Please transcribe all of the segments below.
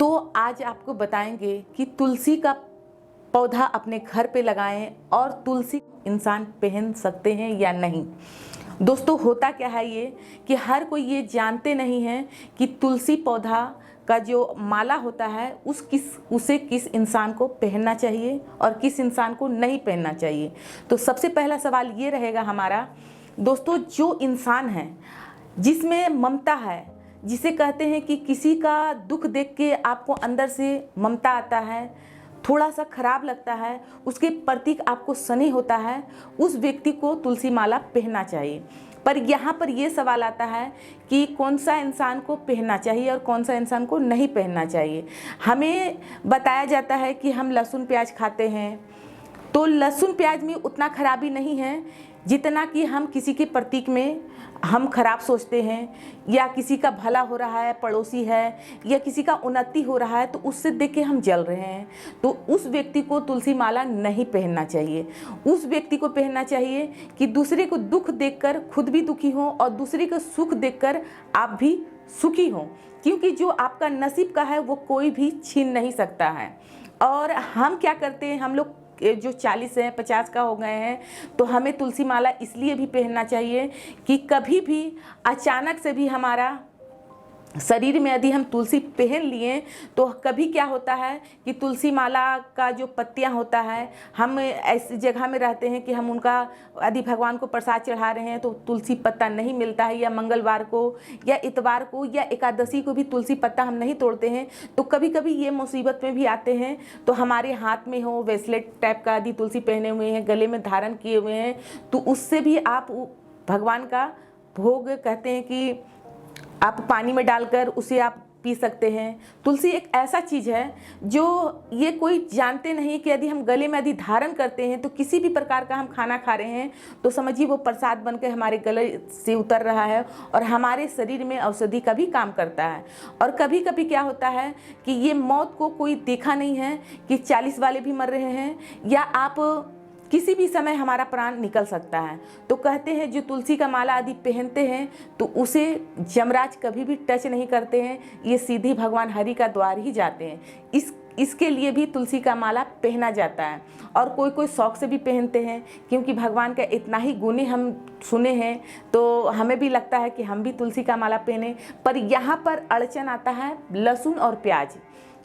तो आज आपको बताएंगे कि तुलसी का पौधा अपने घर पे लगाएं और तुलसी इंसान पहन सकते हैं या नहीं। दोस्तों होता क्या है ये कि हर कोई ये जानते नहीं हैं कि तुलसी पौधा का जो माला होता है उसे किस इंसान को पहनना चाहिए और किस इंसान को नहीं पहनना चाहिए। तो सबसे पहला सवाल ये रहेगा हमारा, दोस्तों जो इंसान है जिसमें ममता है, जिसे कहते हैं कि किसी का दुख देख के आपको अंदर से ममता आता है, थोड़ा सा खराब लगता है, उसके प्रति आपको स्नेह होता है, उस व्यक्ति को तुलसी माला पहनना चाहिए। पर यहाँ पर ये सवाल आता है कि कौन सा इंसान को पहनना चाहिए और कौन सा इंसान को नहीं पहनना चाहिए। हमें बताया जाता है कि हम लहसुन प्याज खाते हैं, तो लहसुन प्याज में उतना खराबी नहीं है जितना कि हम किसी के प्रतीक में हम खराब सोचते हैं, या किसी का भला हो रहा है, पड़ोसी है, या किसी का उन्नति हो रहा है तो उससे देख के हम जल रहे हैं, तो उस व्यक्ति को तुलसी माला नहीं पहनना चाहिए। उस व्यक्ति को पहनना चाहिए कि दूसरे को दुख देखकर खुद भी दुखी हो और दूसरे को सुख देखकर आप भी सुखी हो, क्योंकि जो आपका नसीब का है वो कोई भी छीन नहीं सकता है। और हम क्या करते हैं, हम लोग जो 40 हैं 50 का हो गए हैं, तो हमें तुलसी माला इसलिए भी पहनना चाहिए कि कभी भी अचानक से भी हमारा शरीर में यदि हम तुलसी पहन लिए तो कभी क्या होता है कि तुलसी माला का जो पत्तियां होता है, हम ऐसी जगह में रहते हैं कि हम उनका यदि भगवान को प्रसाद चढ़ा रहे हैं तो तुलसी पत्ता नहीं मिलता है, या मंगलवार को या इतवार को या एकादशी को भी तुलसी पत्ता हम नहीं तोड़ते हैं, तो कभी कभी ये मुसीबत में भी आते हैं। तो हमारे हाथ में हो ब्रेसलेट टाइप का यदि तुलसी पहने हुए हैं, गले में धारण किए हुए हैं, तो उससे भी आप भगवान का भोग कहते हैं कि आप पानी में डालकर उसे आप पी सकते हैं। तुलसी एक ऐसा चीज़ है जो ये कोई जानते नहीं कि यदि हम गले में यदि धारण करते हैं तो किसी भी प्रकार का हम खाना खा रहे हैं तो समझिए वो प्रसाद बनकर हमारे गले से उतर रहा है और हमारे शरीर में औषधि का भी काम करता है। और कभी कभी क्या होता है कि ये मौत को कोई देखा नहीं है कि 40 वाले भी मर रहे हैं, या आप किसी भी समय हमारा प्राण निकल सकता है। तो कहते हैं जो तुलसी का माला आदि पहनते हैं तो उसे यमराज कभी भी टच नहीं करते हैं, ये सीधी भगवान हरि का द्वार ही जाते हैं। इसके लिए भी तुलसी का माला पहना जाता है। और कोई कोई शौक से भी पहनते हैं, क्योंकि भगवान का इतना ही गुण हम सुने हैं तो हमें भी लगता है कि हम भी तुलसी का माला पहने। पर यहाँ पर अड़चन आता है लहसुन और प्याज।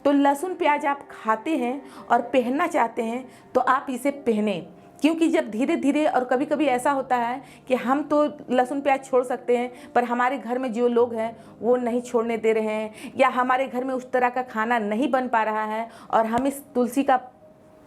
तो लहसुन प्याज आप खाते हैं और पहनना चाहते हैं तो आप इसे पहने, क्योंकि जब धीरे धीरे, और कभी कभी ऐसा होता है कि हम तो लहसुन प्याज छोड़ सकते हैं पर हमारे घर में जो लोग हैं वो नहीं छोड़ने दे रहे हैं, या हमारे घर में उस तरह का खाना नहीं बन पा रहा है और हम इस तुलसी का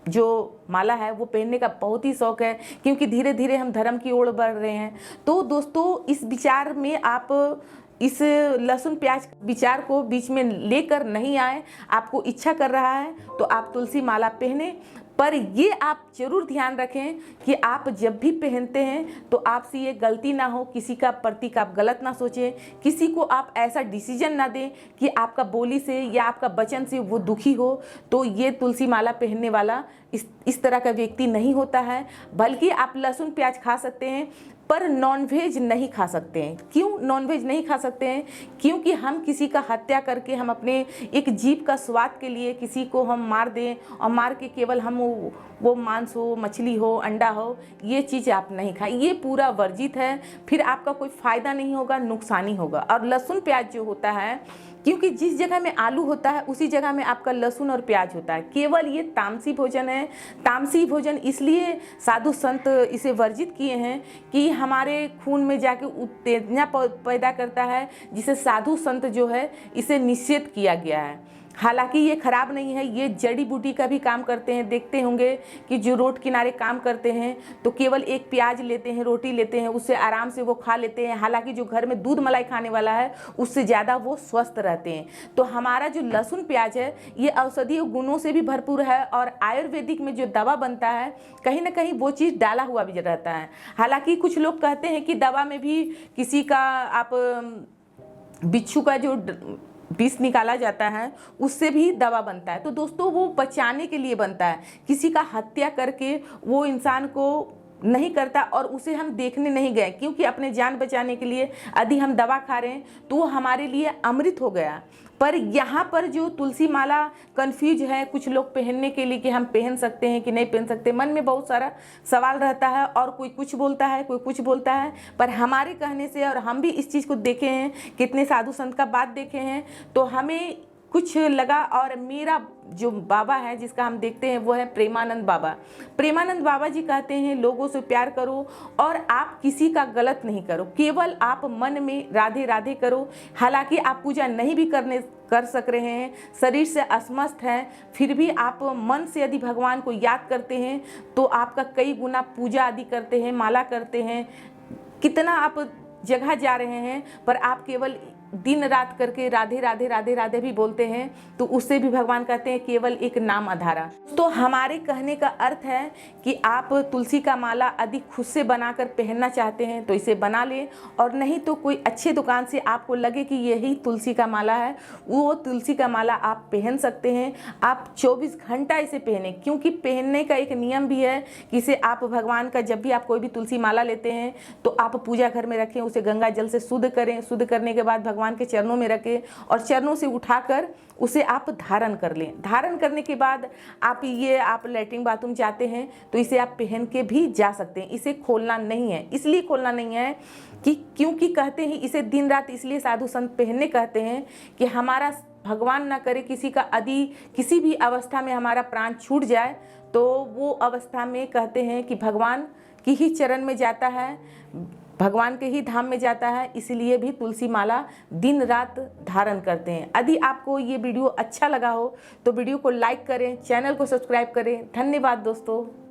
जो माला है वो पहनने का बहुत ही शौक है, क्योंकि धीरे धीरे हम धर्म की ओर बढ़ रहे हैं। तो दोस्तों इस विचार में आप इस लहसुन प्याज विचार को बीच में लेकर नहीं आए। आपको इच्छा कर रहा है तो आप तुलसी माला पहने, पर ये आप जरूर ध्यान रखें कि आप जब भी पहनते हैं तो आपसे ये गलती ना हो, किसी का प्रतीक आप गलत ना सोचें, किसी को आप ऐसा डिसीजन ना दें कि आपका बोली से या आपका वचन से वो दुखी हो। तो ये तुलसी माला पहनने वाला इस तरह का व्यक्ति नहीं होता है। बल्कि आप लहसुन प्याज खा सकते हैं पर नॉनवेज नहीं खा सकते हैं। क्यों नॉनवेज नहीं खा सकते हैं? क्योंकि हम किसी का हत्या करके हम अपने एक जीव का स्वाद के लिए किसी को हम मार दें और मार के केवल हम वो मांस हो, मछली हो, अंडा हो, ये चीज़ आप नहीं खाएं। ये पूरा वर्जित है, फिर आपका कोई फ़ायदा नहीं होगा, नुकसान ही होगा। और लहसुन प्याज जो होता है, क्योंकि जिस जगह में आलू होता है उसी जगह में आपका लहसुन और प्याज होता है। केवल ये तामसी भोजन है। तामसी भोजन इसलिए साधु संत इसे वर्जित किए हैं कि हमारे खून में जाके उत्तेजना पैदा करता है, जिसे साधु संत जो है इसे निषेध किया गया है। हालांकि ये खराब नहीं है, ये जड़ी बूटी का भी काम करते हैं। देखते होंगे कि जो रोड किनारे काम करते हैं तो केवल एक प्याज लेते हैं, रोटी लेते हैं, उससे आराम से वो खा लेते हैं। हालांकि जो घर में दूध मलाई खाने वाला है उससे ज़्यादा वो स्वस्थ रहते हैं। तो हमारा जो लहसुन प्याज है ये औषधीय गुणों से भी भरपूर है, और आयुर्वेदिक में जो दवा बनता है कहीं ना कहीं वो चीज़ डाला हुआ भी रहता है। हालांकि कुछ लोग कहते हैं कि दवा में भी किसी का आप बिच्छू का जो विष निकाला जाता है उससे भी दवा बनता है। तो दोस्तों वो बचाने के लिए बनता है। किसी का हत्या करके वो इंसान को नहीं करता और उसे हम देखने नहीं गए, क्योंकि अपने जान बचाने के लिए यदि हम दवा खा रहे हैं तो वो हमारे लिए अमृत हो गया। पर यहाँ पर जो तुलसी माला कंफ्यूज है कुछ लोग पहनने के लिए कि हम पहन सकते हैं कि नहीं पहन सकते, मन में बहुत सारा सवाल रहता है और कोई कुछ बोलता है कोई कुछ बोलता है। पर हमारे कहने से, और हम भी इस चीज़ को देखे हैं, कितने साधु संत का बात देखे हैं, तो हमें कुछ लगा। और मेरा जो बाबा है जिसका हम देखते हैं वो है प्रेमानंद बाबा। प्रेमानंद बाबा जी कहते हैं लोगों से प्यार करो और आप किसी का गलत नहीं करो, केवल आप मन में राधे राधे करो। हालांकि आप पूजा नहीं भी कर सक रहे हैं, शरीर से असमस्त हैं, फिर भी आप मन से यदि भगवान को याद करते हैं तो आपका कई गुना पूजा आदि करते हैं, माला करते हैं, कितना आप जगह जा रहे हैं, पर आप केवल दिन रात करके राधे राधे राधे राधे भी बोलते हैं तो उससे भी भगवान कहते हैं केवल एक नाम आधारा। तो हमारे कहने का अर्थ है कि आप तुलसी का माला यदि खुद से बनाकर पहनना चाहते हैं तो इसे बना लें, और नहीं तो कोई अच्छे दुकान से आपको लगे कि यही तुलसी का माला है, वो तुलसी का माला आप पहन सकते हैं। आप 24 घंटा इसे पहने, क्योंकि पहनने का एक नियम भी है कि इसे आप भगवान का, जब भी आप कोई भी तुलसी माला लेते हैं तो आप पूजा घर में रखें, उसे गंगा जल से शुद्ध करें, शुद्ध करने के बाद भगवान के चरणों में रखें और चरणों से उठाकर उसे आप धारण कर लें। धारण करने के बाद आप लैट्रिन बाथरूम जाते हैं तो इसे आप पहन के भी जा सकते हैं, इसे खोलना नहीं है। इसलिए खोलना नहीं है कि क्योंकि कहते हैं इसे दिन रात इसलिए साधु संत पहनने कहते हैं कि हमारा भगवान ना करे किसी भी अवस्था में हमारा प्राण छूट जाए तो वो अवस्था में कहते हैं कि भगवान की ही चरण में जाता है, भगवान के ही धाम में जाता है। इसलिए भी तुलसी माला दिन रात धारण करते हैं। यदि आपको ये वीडियो अच्छा लगा हो तो वीडियो को लाइक करें, चैनल को सब्सक्राइब करें। धन्यवाद दोस्तों।